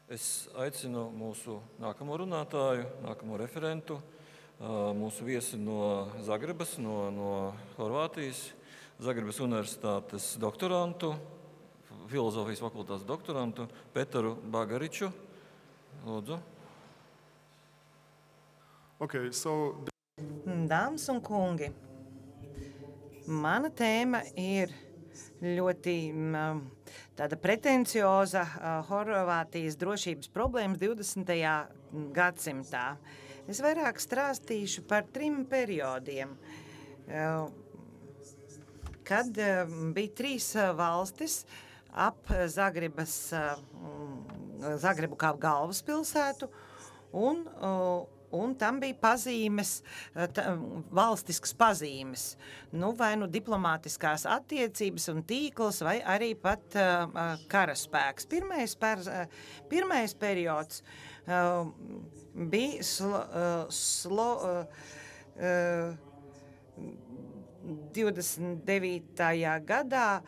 Es aicinu mūsu nākamo runātāju, nākamo referentu, mūsu viesi no Zagrebas, no Horvātijas, Zagrebas universitātes doktorantu, filozofijas fakultātes doktorantu Petaru Bagariču. Lūdzu. Okay, so... Dāmas un kungi, mana tēma ir ļoti tāda pretencioza Horvātijas drošības problēmas 20. gadsimtā. Es vairāk stāstīšu par 3 periodiem, kad bija 3 valstis ap Zagrebu kā galvaspilsētu, un tam bija pazīmes, valstiskas pazīmes, vai nu diplomātiskās attiecības un tīkls, vai arī pat karaspēks. Pirmais periods bija 29. gadā,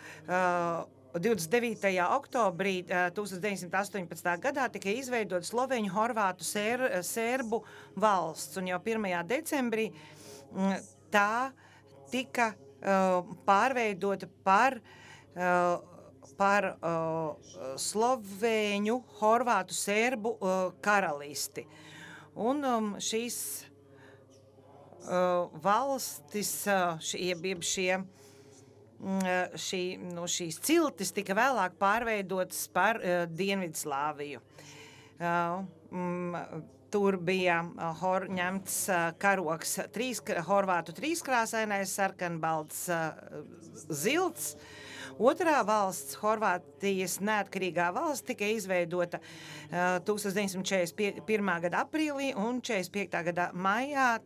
29. oktobrī 1918. gadā tika izveidota Sloveņu, Horvātu, Sērbu valsts, un jau 1. decembrī tā tika pārveidota par Sloveņu, Horvātu, Sērbu karalisti. Un šīs valstis, šīs ciltis tika vēlāk pārveidotas par Dienvidslāviju. Tur bija ņemts karoks, Horvātu trīskrāsainais, sarkanbalts, zilts. Otrā valsts, Horvātijas neatkarīgā valsts, tika izveidota 1941. gada aprīlī un 45. gada maijā.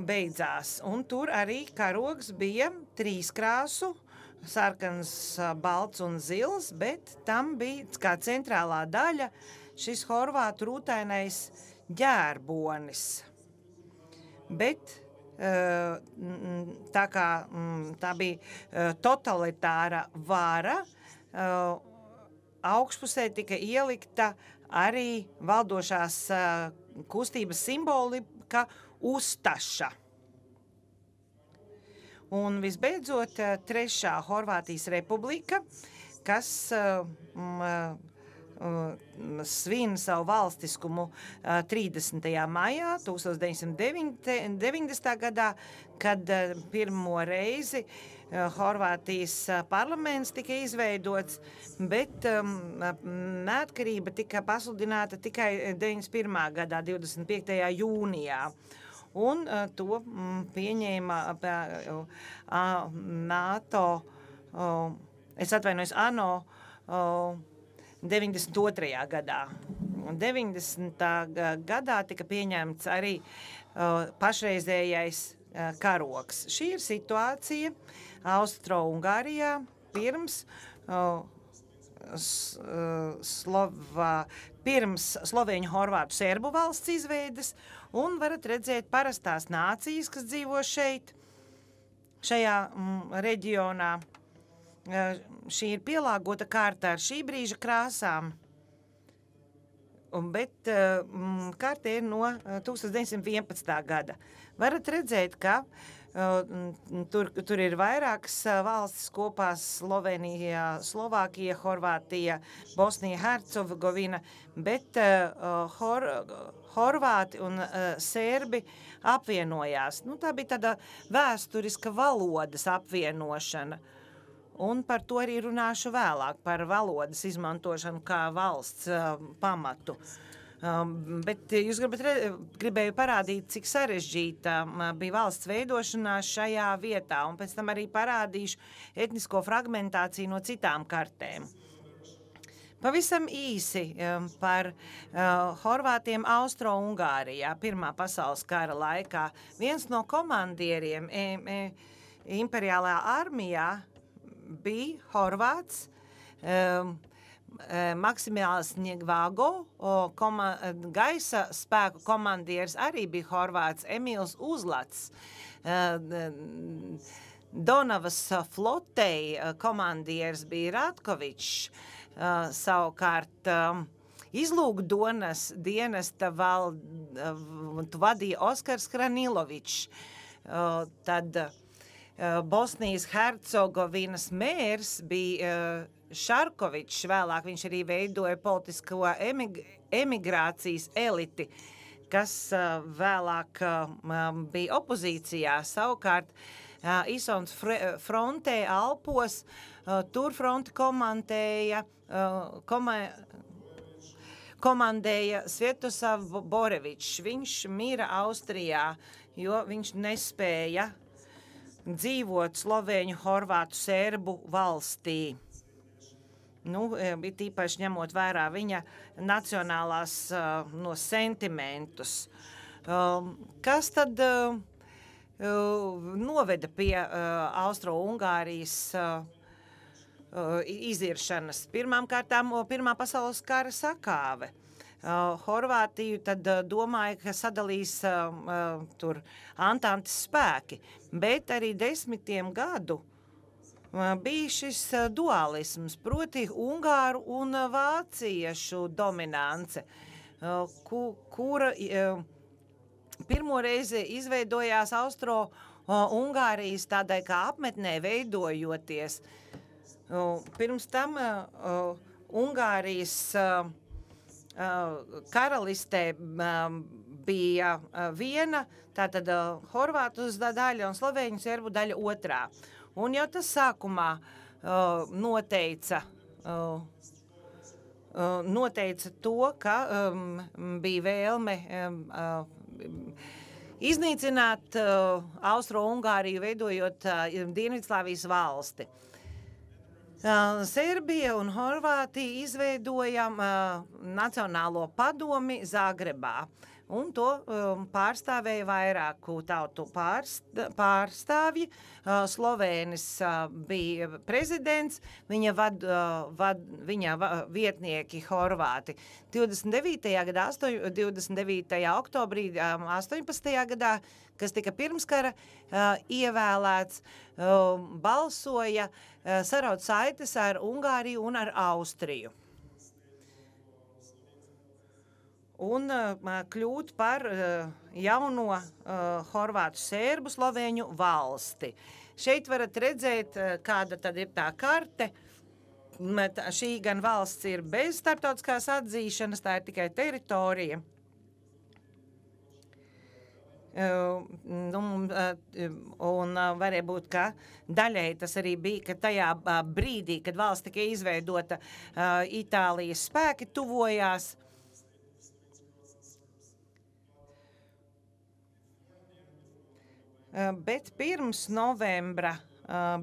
Beidzās. Un tur arī karogs bija 3 krāsu, sarkans, balts un zils, bet tam bija kā centrālā daļa šis horvātu rūtainais ģērbonis. Bet tā kā tā bija totalitāra vara, augšpusē tika ielikta arī valdošās kustības simbolika uztaša. Un visbeidzot, 3. Horvātijas republika, kas svin savu valstiskumu 30. maijā 1990. gadā, kad pirmo reizi Horvātijas parlaments tika izveidots, bet neatkarība tika pasludināta tikai 91. gadā, 25. jūnijā. Un to pieņēma ANO 92. gadā. 90. gadā tika pieņemts arī pašreizējais karoks. Šī ir situācija Austro-Ungārijā pirms Sloveņu, Horvātu, Sērbu valsts izveides, un varat redzēt parastās nācijas, kas dzīvo šajā reģionā. Šī ir pielāgota kārta ar šī brīža krāsām, bet kārta ir no 1911. gada. Varat redzēt, ka tur ir vairākas valstis kopā: Slovenija, Slovākija, Horvātija, Bosnija, Hercegovina, bet horvāti un sērbi apvienojās. Tā bija tāda vēsturiska valodas apvienošana. Un par to arī runāšu vēlāk, par valodas izmantošanu kā valsts pamatu. Bet jūs gribēju parādīt, cik sarežģīta bija valsts veidošanās šajā vietā, un pēc tam arī parādīšu etnisko fragmentāciju no citām kartēm. Pavisam īsi par horvātiem Austro-Ungārijā Pirmā pasaules kara laikā. Viens no komandieriem imperiālajā armijā bija horvāts Maksimiliāns Ņegvāgo, gaisa spēku komandieris arī bija horvāts Emīls Uzlats. Donavas flotei komandieris bija Ratkovičs, savukārt izlūkdonas dienesta valdu vadīja Oskars Kranilovičs. Tad Bosnijas Hercegovinas mērs bija Šarkovičs, vēlāk viņš arī veidoja politisko emigrācijas eliti, kas vēlāk bija opozīcijā. Savukārt Isons frontē Alpos, tur fronti komandēja Svietoslav Borevičs. Viņš mira Austrijā, jo viņš nespēja dzīvot slovēņu, horvātu, serbu valstī. Bija tīpaši ņemot vērā viņa nacionālās sentimentus. Kas tad noveda pie Austro-Ungārijas iziršanas? Pirmām kārtām Pirmā pasaules kara sakāve. Horvātiju tad domāja, ka sadalīs tur Antantes spēki, bet arī 10 gadu bija šis dualisms, proti ungāru un vāciešu dominance, kura pirmo reizi izveidojās Austro-Ungārijas tādai kā apmetnē veidojoties. Pirms tam Ungārijas karalistē bija viena, tātad horvātu daļa un slovēņu serbu daļa otrā. Un jau tas sākumā noteica to, ka bija vēlme iznīcināt Austro-Ungāriju, veidojot Dienvidslāvijas valsti. Serbija un Horvātija izveidoja Nacionālo padomi Zagrebā, un to pārstāvēja vairāku tautu pārstāvji. Slovēnis bija prezidents, viņa vietnieki Horvāti. 29. oktobrī 18. gadā, kas tika pirmskara ievēlēts, balsoja saraut saites ar Ungāriju un ar Austriju. Un kļūt par jauno horvātu serbu slovēņu valsti. Šeit varat redzēt, kāda tad ir tā karte. Šī gan valsts ir bez starptautiskās atzīšanas, tā ir tikai teritorija. Un varēja būt, ka daļēji tas arī bija, ka tajā brīdī, kad valsts tika izveidota, Itālijas spēki tuvojās. Bet pirms novembra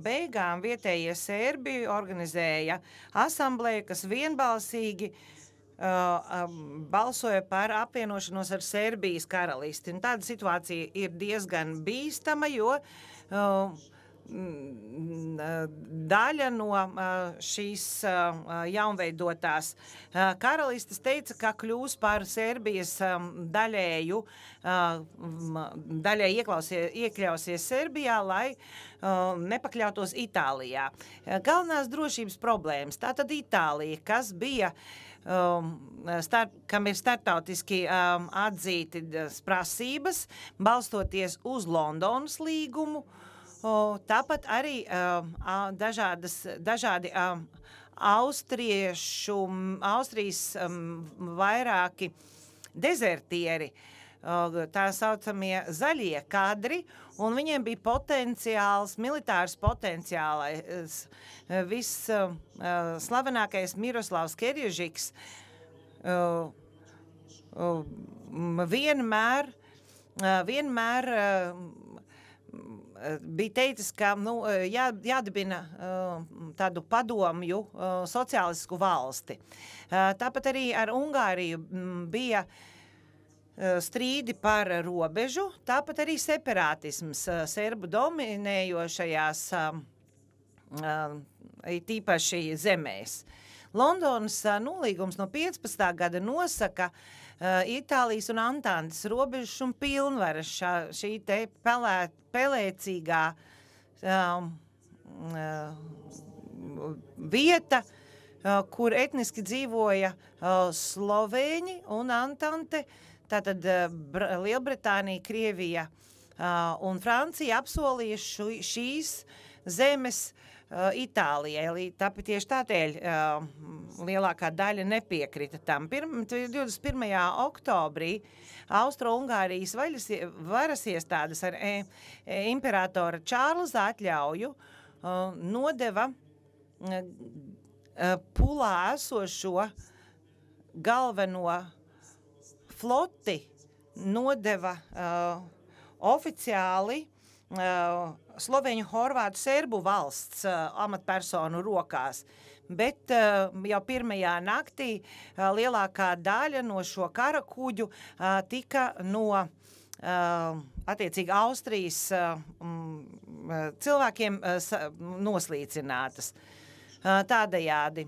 beigām vietējie serbi organizēja asambleju, kas vienbalsīgi balsoja par apvienošanos ar Serbijas karalisti. Un tāda situācija ir diezgan bīstama, jo daļa no šīs jaunveidotās karalistes teica, ka kļūs par Serbijas daļēji iekļausies Serbijā, lai nepakļautos Itālijā. Galvenās drošības problēmas, tātad Itālija, kas bija kam ir starptautiski atzīti prasības, balstoties uz Londonas līgumu. Tāpat arī dažādi Austrijas vairāki dezertieri, tā saucamie zaļie kadri, un viņiem bija potenciāls, militārs potenciāls. Slavenākais Miroslavs Kerježiks vienmēr bija teicis, ka jādibina tādu padomju sociālistisku valsti. Tāpat arī ar Ungāriju bija strīdi par robežu, tāpat arī separātisms serbu dominējošajās tīpaši zemēs. Londonas nolīgums no 15. gada nosaka Itālijas un Antantes robežas un pilnvaras šī te pelēcīgā vieta, kur etniski dzīvoja slovēņi un Antante, tātad Lielbritānija, Krievija un Francija apsolīja šīs zemes Itālijai. Tāpēc tieši tādēļ lielākā daļa nepiekrita tam. 21. oktobrī Austro-Ungārijas varas iestādes ar imperatora Čārlza atļauju nodeva Pulā esošo galveno floti, nodeva oficiāli sloveņu, horvātu, serbu valsts amatpersonu rokās. Bet jau pirmajā naktī lielākā daļa no šo kara kuģu tika no attiecīgi Austrijas cilvēkiem noslīcinātas. Tādējādi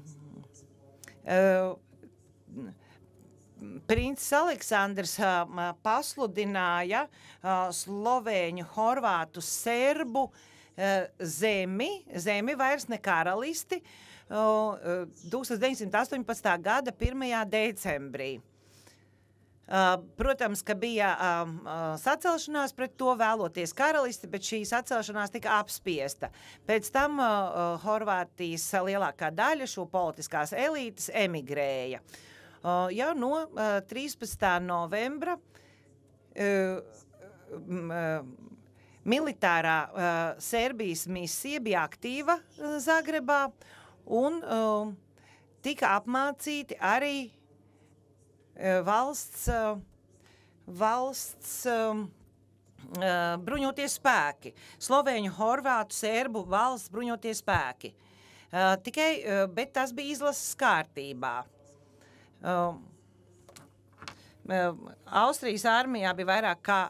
Princis Aleksandrs pasludināja slovēņu, horvātu, serbu zemi vairs ne karalisti 1918. gada 1. decembrī. Protams, ka bija sacelšanās pret to, vēloties karalisti, bet šī sacelšanās tika apspiesta. Pēc tam Horvātijas lielākā daļa šo politiskās elītes emigrēja. Jau no 13. novembra militārā Serbijas misija bija aktīva Zagrebā un tika apmācīti arī valsts bruņotie spēki, slovēņu, horvātu, serbu valsts bruņotie spēki. Bet tas bija izlases kārtībā. Austrijas armijā bija vairāk kā,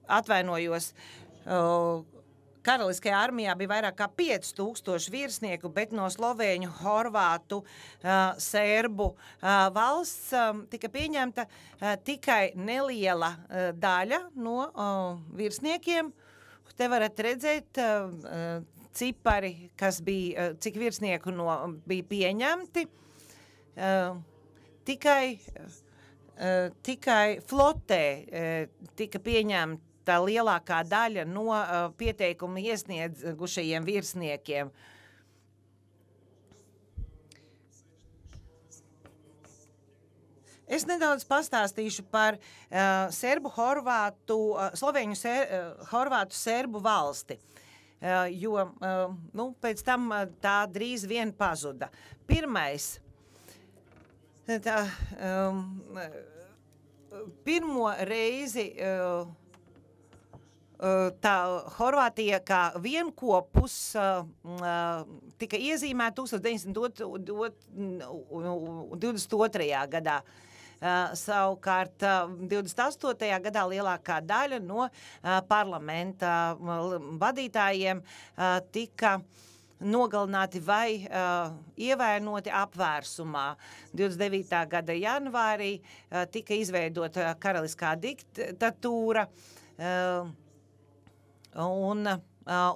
atvainojos, karaliskajā armijā bija vairāk kā 5000 virsnieku, bet no slovēņu, horvātu, serbu valsts tika pieņemta tikai neliela daļa no virsniekiem. Te varat redzēt cipari, kas bija, cik virsnieku bija pieņemti. Tikai flotē tika pieņemta lielākā daļa no pieteikumu iesniegušajiem virsniekiem. Es nedaudz pastāstīšu par slovēņu, horvātu, serbu valsti. Jo pēc tam tā drīz vien pazuda. Pirmais, pirmo reizi tā Horvātija kā vienkopus tika iezīmēta 1922. gadā. Savukārt 28. gadā lielākā daļa no parlamenta vadītājiem tika nogalināti vai ievainoti apvērsumā. 29. gada janvārī tika izveidota karaliskā diktatūra un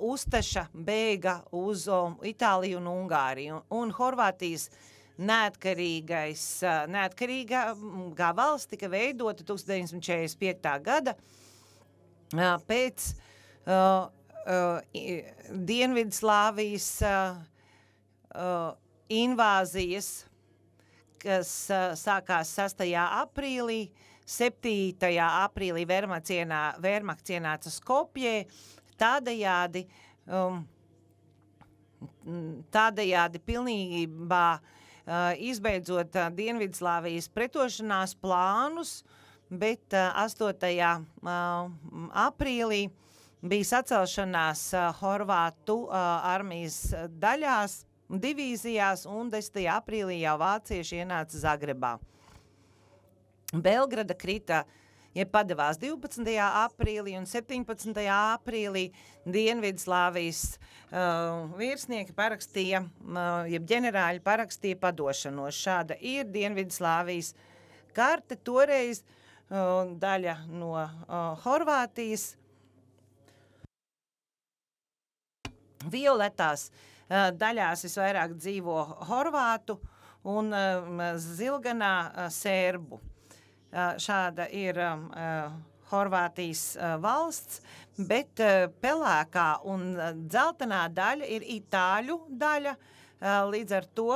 Usteša bēga uz Itāliju un Ungāriju. Un Horvātijas neatkarīgā valsts tika veidota 1945. gada pēc Dienvidslāvijas invāzijas, kas sākās 6. aprīlī. 7. aprīlī Wehrmachts ienāca Skopjē, tādējādi pilnībā izbeidzot Dienvidslāvijas pretošanās plānus, bet 8. aprīlī bija sacelšanās Horvātu armijas daļās, divīzijās, un 10. aprīlī jau vācieši ienāca Zagrebā. Belgrada krita, padevās 12. aprīlī un 17. aprīlī Dienvidslāvijas virsnieki parakstīja, ģenerāļi parakstīja padošanos. Šāda ir Dienvidslāvijas karte. Toreiz daļa no Horvātijas. Violetās daļās visvairāk dzīvo horvātu un zilganā sērbu. Šāda ir Horvātijas valsts, bet pelēkā un dzeltenā daļa ir itāļu daļa, līdz ar to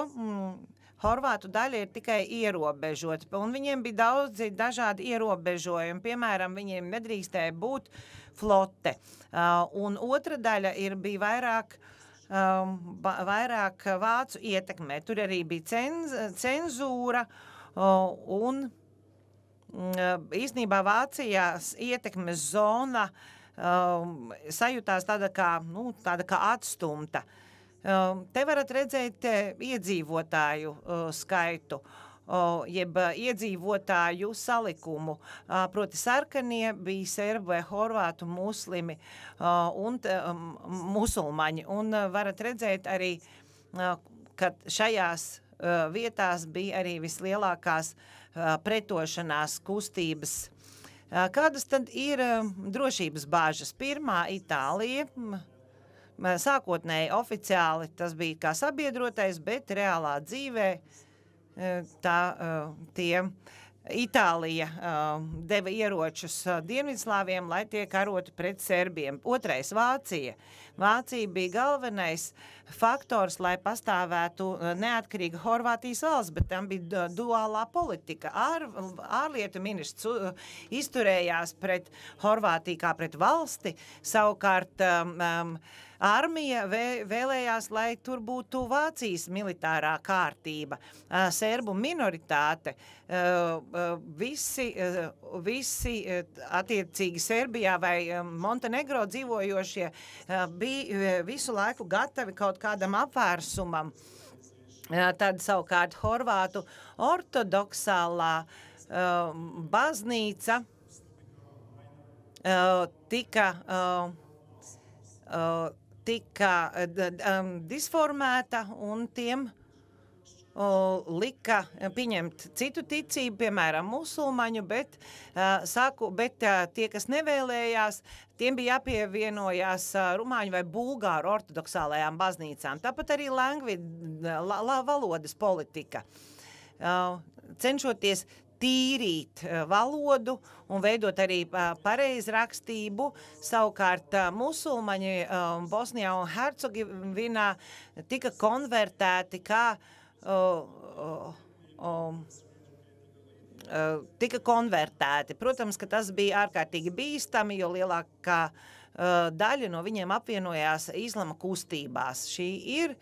horvātu daļa ir tikai ierobežota, un viņiem bija daudzi dažādi ierobežojumi, piemēram, viņiem nedrīkstēja būt flote, un otra daļa bija vairāk vācu ietekmē. Tur arī bija cenzūra, un īstenībā Vācijās ietekmes zona sajūtās tāda kā atstumta. Te varat redzēt iedzīvotāju skaitu, jeb iedzīvotāju salikumu. Proti sarkanie bija serbu vai horvātu muslimi un musulmaņi. Un varat redzēt arī, ka šajās vietās bija arī vislielākās pretošanās kustības. Kādas tad ir drošības bāžas? Pirmā Itālija. Sākotnēji oficiāli tas bija kā sabiedrotais, bet reālā dzīvē Itālija deva ieročus Dienvidslāviem, lai tie karotu pret serbiem. Otrais Vācija. Vācija bija galvenais faktors, lai pastāvētu neatkarīga Horvātijas valsts, bet tam bija duālā politika. Ārlietu ministrs izturējās pret Horvātiju kā pret valsti, savukārt armija vēlējās, lai tur būtu Vācijas militārā kārtība. Serbu minoritāte, visi attiecīgi Serbijā vai Montenegro dzīvojošie bija visu laiku gatavi kaut kādam apvērsumam. Tad savukārt Horvātu ortodoksālā baznīca tika disformēta un tiem lika pieņemt citu ticību, piemēram, musulmaņu, bet tie, kas nevēlējās, tiem bija jāpievienojās rumāņu vai bulgāru ortodoksālajām baznīcām. Tāpat arī valodas politika. Cenšoties tīrīt valodu un veidot arī pareizrakstību. Savukārt musulmaņi Bosnijā un Hercegovinā tika konvertēti Protams, ka tas bija ārkārtīgi bīstami, jo lielākā daļa no viņiem apvienojās islama kustībās. Šī ir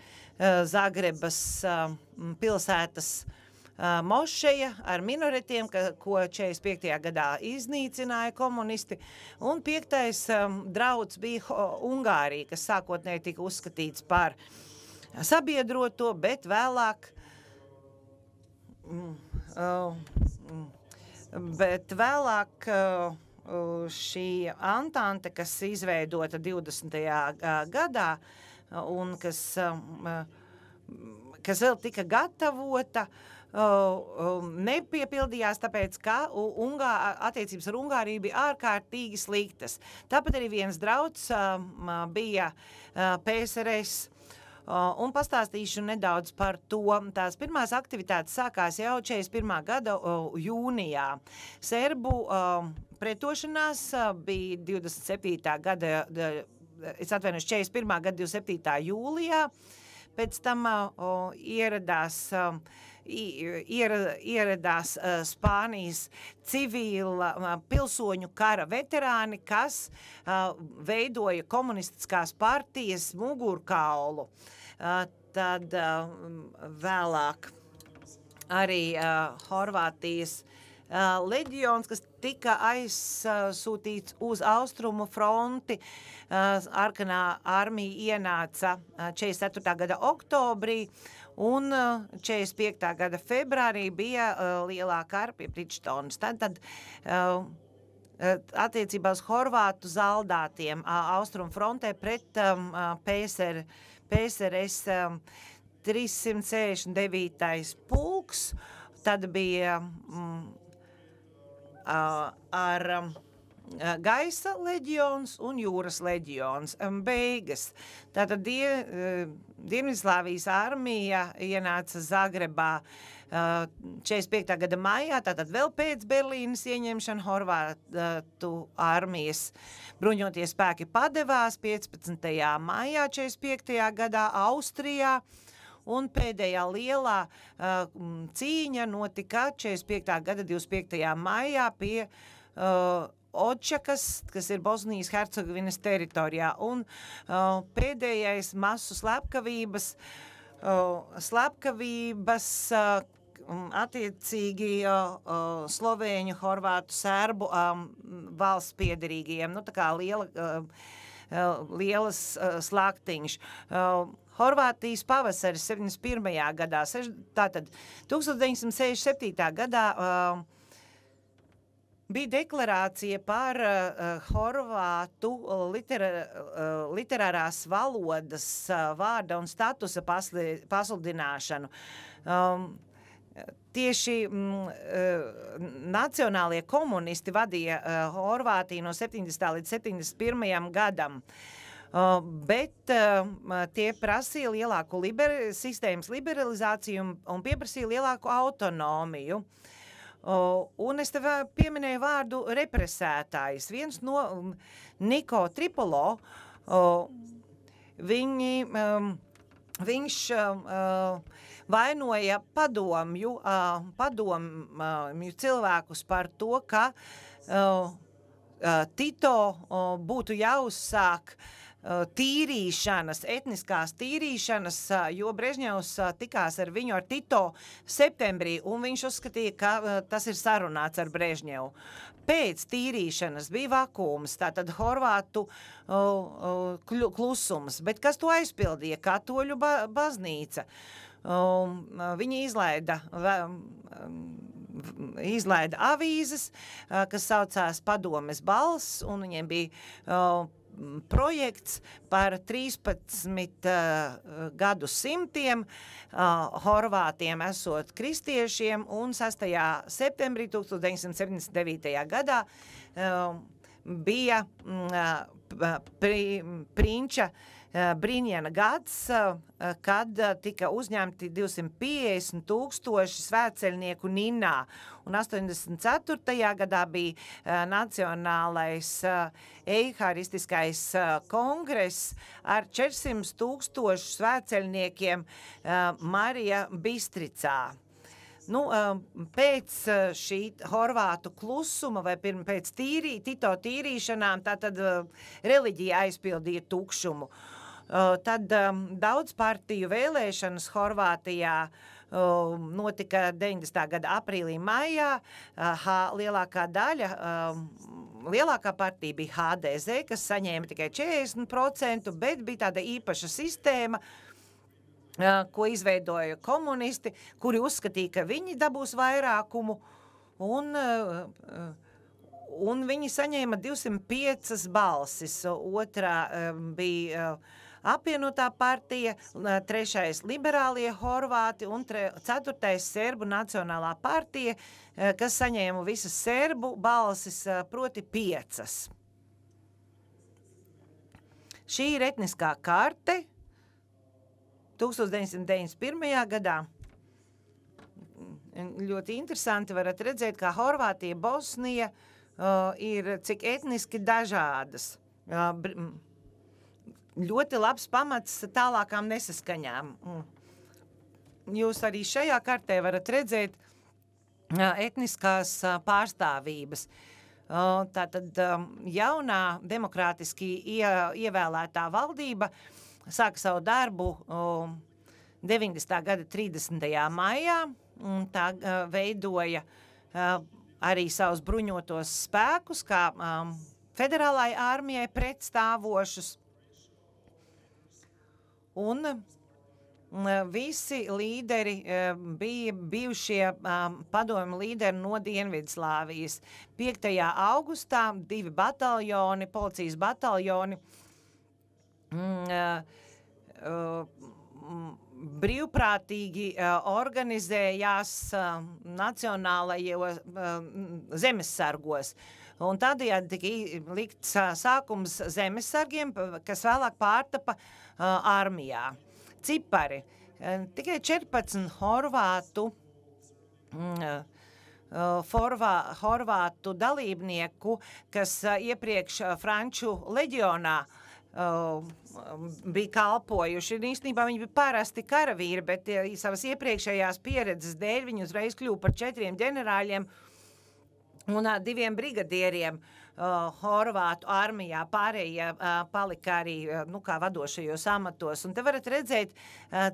Zagrebas pilsētas mošeja ar minaretiem, ko 45. gadā iznīcināja komunisti, un 5. drauds bija Ungārija, kas sākotnēji tika uzskatīts par sabiedroto, bet vēlāk šī antante, kas izveidota 20. gadā un kas vēl tika gatavota, nepiepildījās, tāpēc, ka attiecības ar Ungāriju bija ārkārtīgi sliktas. Tāpat arī viens drauds bija PSRS, un pastāstīšu nedaudz par to. Tās pirmās aktivitātes sākās jau 41. gada jūnijā. Serbu pretošanās bija 27. gada, 41. gada 27. jūlijā. Pēc tam ieradās Spānijas civila pilsoņu kara veterāni, kas veidoja komunistiskās partijas mugurkaulu. Tad vēlāk arī Horvātijas leģions, kas tika aizsūtīts uz austrumu fronti. Arkanā armija ienāca 44. gada oktobrī, un 45. gada februārī bija lielā kara pie Bridžtonas. Tad attiecībā uz horvātu zaldātiem austrumu frontē pret PSRS 369. pulks, tad bija ar gaisa leģions un jūras leģions beigas. Tātad Dienvidslāvijas armija ienāca Zagrebā 45. gada maijā, tātad vēl pēc Berlīnas ieņemšana Horvātu armijas bruņotie spēki padevās 15. maijā 45. gadā Austrijā, un pēdējā lielā cīņa notika 45. gada 25. maijā pie Odžakas, kas ir Bosnijas Hercegovinas teritorijā, un pēdējais masu slepkavības attiecīgi slovēņu, horvātu, serbu valsts piederīgajiem, nu tā kā lielas slaktiņš. Horvātijas pavasaris 71. gadā, tātad 1967. gadā bija deklarācija par horvātu literārās valodas vārda un statusa pasludināšanu. Tieši nacionālie komunisti vadīja Horvātiju no 70. līdz 71. gadam. Bet tie prasīja lielāku sistēmas liberalizāciju un pieprasīja lielāku autonomiju. Un es tev pieminēju vārdu represētājs. Viens no Niko Tripolo, viņš vainoja padomju cilvēkus par to, ka Tito būtu jāuzsāk tīrīšanas, etniskās tīrīšanas, jo Brežņevs tikās ar viņu, ar Tito septembrī, un viņš uzskatīja, ka tas ir sarunāts ar Brežņevu. Pēc tīrīšanas bija vakums, tātad horvātu klusums, bet kas to aizpildīja? Katoļu baznīca. Viņi izlaida avīzes, kas saucās Padomes balss, un viņiem bija projekts par 13 gadu simtiem horvātiem esot kristiešiem, un 6. septembrī 1979. gadā bija prinča Brīņena gads, kad tika uzņemti 250,000 svētceļnieku Ninnā, un 84. gadā bija Nacionālais eiharistiskais kongress ar 400,000 svētceļniekiem Marija Bistricā. Nu, pēc šī horvātu klusuma vai pēc Tito tīrīšanām, tātad reliģija aizpildīja tukšumu. Tad daudz partiju vēlēšanas Horvātijā notika 90. gada aprīlī, maijā. Lielākā partija bija HDZ, kas saņēma tikai 40%, bet bija tāda īpaša sistēma, ko izveidoja komunisti, kuri uzskatīja, ka viņi dabūs vairākumu, un viņi saņēma 205 balsis. Otrā bija apvienotā partija, trešais liberālie horvāti un ceturtais serbu nacionālā partija, kas saņēma visas serbu balsis, proti 5. Šī ir etniskā karte 1991. gadā. Ļoti interesanti varat redzēt, kā Horvātija, Bosnija ir cik etniski dažādas. Ļoti labs pamats tālākām nesaskaņām. Jūs arī šajā kartē varat redzēt etniskās pārstāvības. Tātad jaunā demokrātiski ievēlētā valdība sāka savu darbu 90. gada 30. maijā, un tā veidoja arī savus bruņotos spēkus, kā federālai armijai pretstāvošus. Un visi līderi bija bijušie padomju līderi no Dienvidslāvijas. 5. augustā 2 bataljoni, policijas bataljoni brīvprātīgi organizējās nacionālajos zemessargos. Un tādējādi tika likts sākums zemessargiem, kas vēlāk pārtapa armijā. Cipari. Tikai 14 horvātu dalībnieku, kas iepriekš Franču leģionā bija kalpojuši. Īstenībā viņi bija parasti karavīri, bet savas iepriekšējās pieredzes dēļ viņi uzreiz kļuva par 4 ģenerāļiem un 2 brigadieriem horvātu armijā. Pārējie palika arī kā vadošajos amatos. Un te varat redzēt,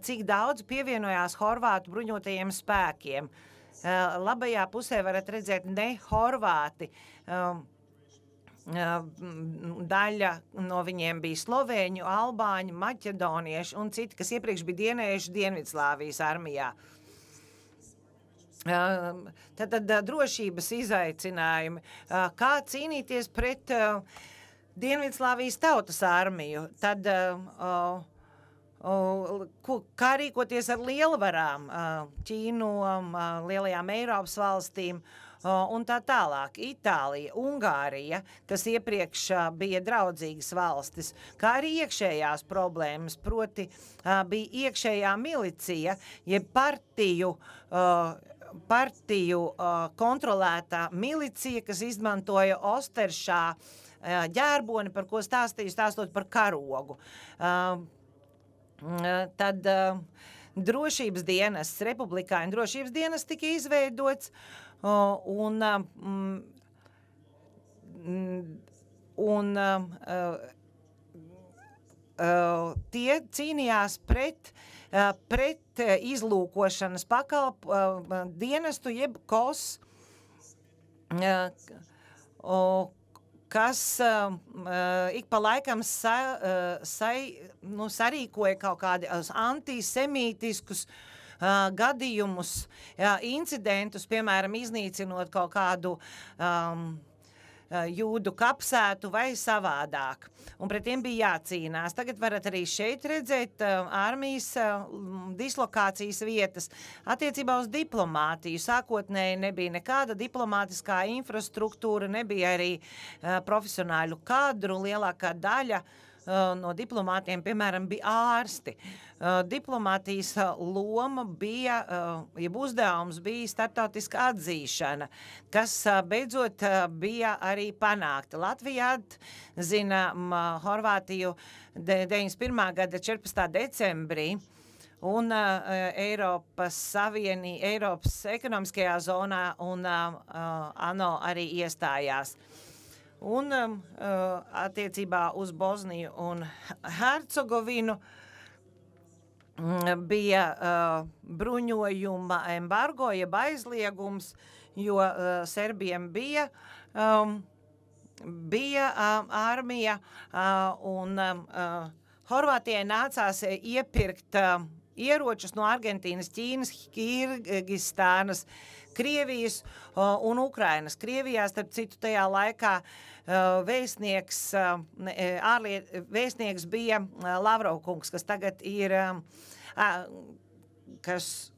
cik daudz pievienojās horvātu bruņotajiem spēkiem. Labajā pusē varat redzēt ne horvāti. Daļa no viņiem bija slovēņu, albāņu, maķedonieši un citi, kas iepriekš bija dienējuši Dienvidslāvijas armijā. Tad drošības izaicinājumi. Kā cīnīties pret Dienvidslāvijas tautas armiju? Tad kā rīkoties ar lielvarām, Ķīnu, lielajām Eiropas valstīm un tā tālāk. Itālija, Ungārija, kas iepriekš bija draudzīgas valstis, kā arī iekšējās problēmas, proti bija iekšējā milicija, jeb partiju kontrolētā milicija, kas izmantoja Osteršā ģērboni, par ko stāstot par karogu. Tad drošības dienests, republikāņu drošības dienests tika izveidots, tie cīnījās pret izlūkošanas dienestu, jeb KOS, kas ik pa laikam sarīkoja kaut kādus antisemītiskus gadījumus, incidentus, piemēram, iznīcinot kaut kādu jūdu kapsētu vai savādāk. Un pret tiem bija jācīnās. Tagad varat arī šeit redzēt armijas dislokācijas vietas. Attiecībā uz diplomātiju sākotnēji nebija nekāda diplomātiskā infrastruktūra, nebija arī profesionāļu kadru, lielākā daļa no diplomātiem, piemēram, bija ārsti. Diplomātijas loma bija, jeb uzdevums bija starptautiska atzīšana, kas beidzot bija arī panākta. Latvijā atzina Horvātiju 91. gada 14. decembrī, un Eiropas ekonomiskajā zonā un ANO arī iestājās. Un attiecībā uz Bosniju un Hercegovinu bija bruņojuma embargo, jeb aizliegums, jo Serbiem bija armija, un Horvātijai nācās iepirkt ieročus no Argentīnas, Ķīnas, Kirgistānas, Krievijas un Ukrainas. Krievijā, starp citu, tajā laikā vēstnieks bija Lavrovkungs, kas tagad ir, kas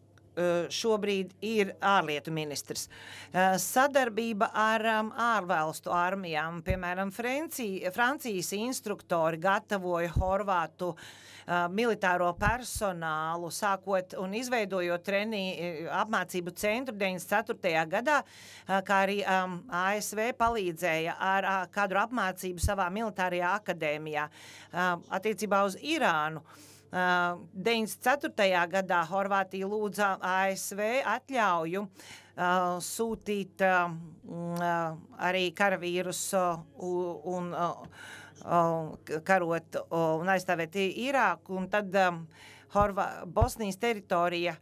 šobrīd ir ārlietu ministrs. Sadarbība ar ārvalstu armijām, piemēram, Francijas instruktori gatavoja horvātu militāro personālu, sākot un izveidojot apmācību centru 94. gadā, kā arī ASV palīdzēja ar kadru apmācību savā militārajā akadēmijā. Attiecībā uz Irānu 94. gadā Horvātija lūdza ASV atļauju sūtīt arī karavīrus un karot un aizstāvēt Irāku, un tad Bosnijas teritorija,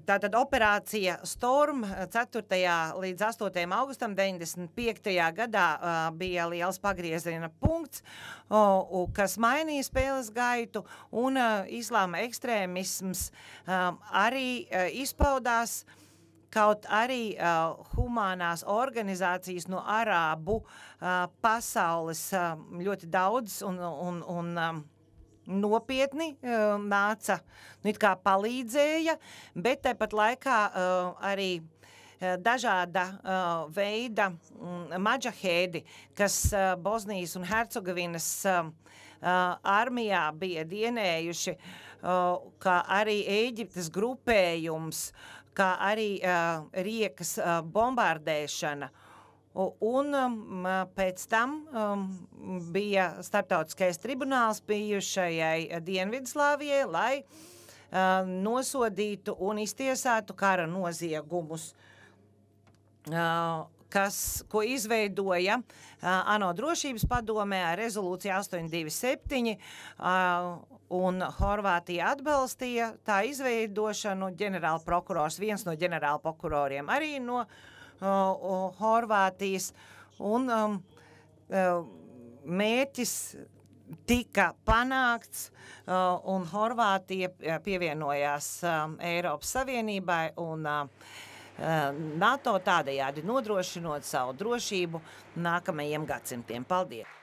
tātad operācija Storm 4. līdz 8. augustam 95. gadā bija liels pagrieziena punkts, kas mainīja spēles gaitu, un islāma ekstrēmisms arī izpaudās. Kaut arī humānās organizācijas no arābu pasaules ļoti daudz un nopietni nāca, it kā palīdzēja, bet tāpat laikā arī dažāda veida maģahēdi, kas Bosnijas un Hercegovinas armijā bija dienējuši, kā arī Ēģiptes grupējums, kā arī Riekas bombardēšana. Un pēc tam bija starptautiskais tribunāls bijušajai Dienvidslāvijai, lai nosodītu un iztiesātu kara noziegumus, ko izveidoja ANO drošības padomē ar rezolūciju 827, un Horvātija atbalstīja tā izveidošanu. Ģenerālprokurors, viens no ģenerālprokuroriem arī no Horvātijas, un mērķis tika panākts, un Horvātija pievienojās Eiropas Savienībai un NATO, tādējādi nodrošinot savu drošību nākamajiem gadsimtiem. Paldies!